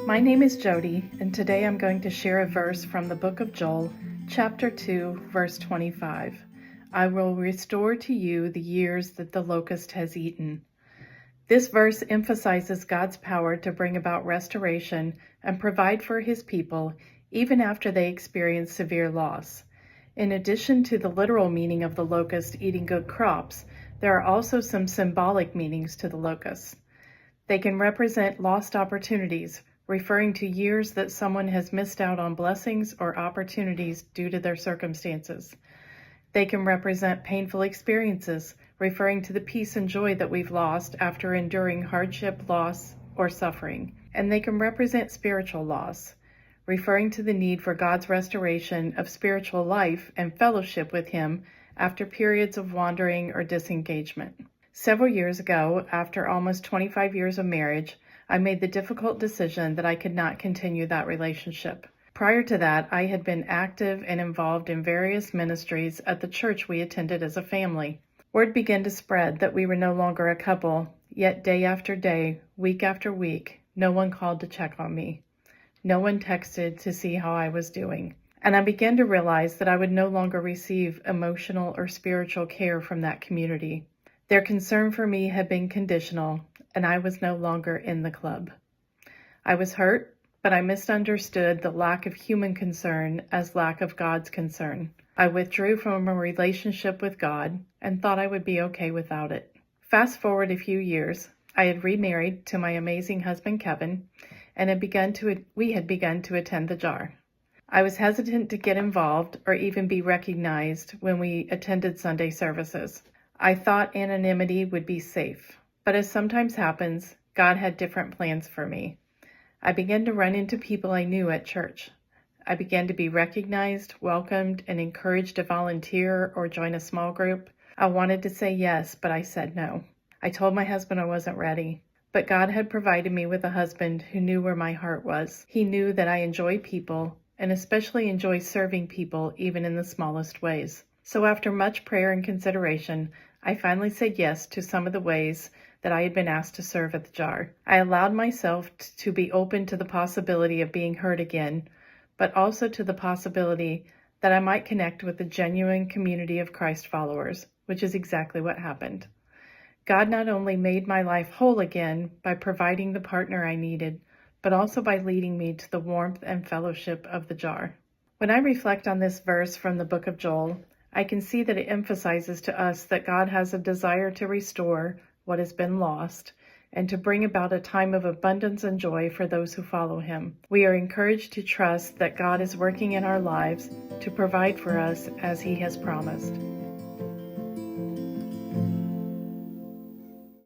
My name is Jody, and today I'm going to share a verse from the book of Joel, chapter 2, verse 25. I will restore to you the years that the locust has eaten. This verse emphasizes God's power to bring about restoration and provide for his people even after they experience severe loss. In addition to the literal meaning of the locust eating good crops, there are also some symbolic meanings to the locusts. They can represent lost opportunities, referring to years that someone has missed out on blessings or opportunities due to their circumstances. They can represent painful experiences, referring to the peace and joy that we've lost after enduring hardship, loss, or suffering. And they can represent spiritual loss, referring to the need for God's restoration of spiritual life and fellowship with Him after periods of wandering or disengagement. Several years ago, after almost 25 years of marriage, I made the difficult decision that I could not continue that relationship. Prior to that, I had been active and involved in various ministries at the church we attended as a family. Word began to spread that we were no longer a couple, yet day after day, week after week, no one called to check on me. No one texted to see how I was doing. And I began to realize that I would no longer receive emotional or spiritual care from that community. Their concern for me had been conditional, and I was no longer in the club. I was hurt, but I misunderstood the lack of human concern as lack of God's concern. I withdrew from a relationship with God and thought I would be okay without it. Fast forward a few years, I had remarried to my amazing husband Kevin, and we had begun to attend the jar. I was hesitant to get involved or even be recognized when we attended Sunday services. I thought anonymity would be safe, but as sometimes happens, God had different plans for me. I began to run into people I knew at church. I began to be recognized, welcomed, and encouraged to volunteer or join a small group. I wanted to say yes, but I said no. I told my husband I wasn't ready, but God had provided me with a husband who knew where my heart was. He knew that I enjoy people, and especially enjoy serving people even in the smallest ways. So after much prayer and consideration, I finally said yes to some of the ways that I had been asked to serve at the jar. I allowed myself to be open to the possibility of being hurt again, but also to the possibility that I might connect with a genuine community of Christ followers, which is exactly what happened. God not only made my life whole again by providing the partner I needed, but also by leading me to the warmth and fellowship of the jar. When I reflect on this verse from the book of Joel, I can see that it emphasizes to us that God has a desire to restore what has been lost and to bring about a time of abundance and joy for those who follow Him. We are encouraged to trust that God is working in our lives to provide for us as He has promised.